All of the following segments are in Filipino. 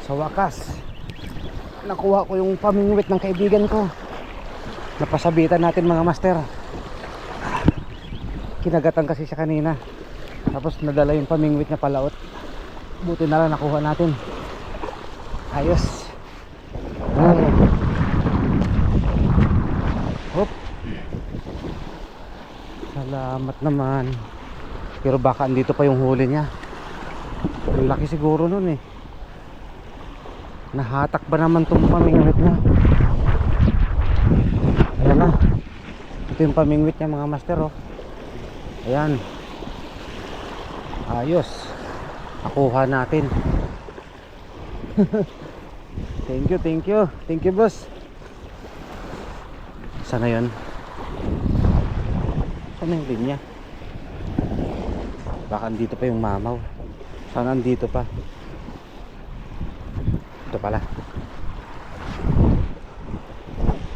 Sa wakas, nakuha ko yung pamingwit ng kaibigan ko. Napasabitan natin mga master. Kinagatan kasi siya kanina. Tapos nadala yung pamingwit niya palaot. Buti na lang nakuha natin. Ayos. Hop. Salamat naman. Pero baka andito pa yung huli niya. Ang laki siguro nun eh. Nahatak ba naman itong pamingwit niya? Ayan na. Ito yung pamingwit niya mga master oh. Ayan. Ayos. Nakuha natin. Thank you, thank you. Thank you boss. Sana yun? Sana yung linya? Baka andito pa yung mamaw. Sana andito pa. Ito pala.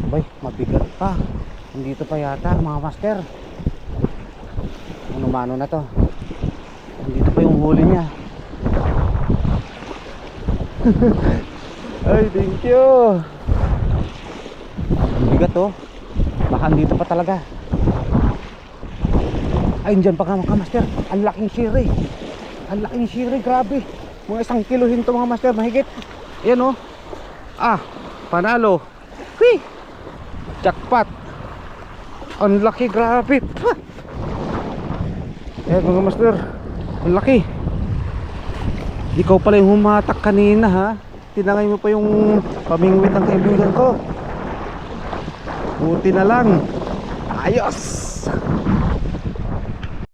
Abay, mabigat pa. Andito pa yata mga master. Ano-mano na to. Andito pa yung huli niya. Ay, thank you. Ang bigat oh. Baka andito pa talaga. Ay, dyan pa ka mga master. Ang laking siri. Ang laking siri, grabe. Mga 1 kilohin to mga master, mahigit. Ayan oh. Ah, panalo. Whee! Jackpot. Ang laki, grabe. Ayan mga master. Ang laki. Ikaw pala yung humatak kanina ha. Tinangay mo pa yung pamingwit ng kaibigan ko. Buti na lang. Ayos.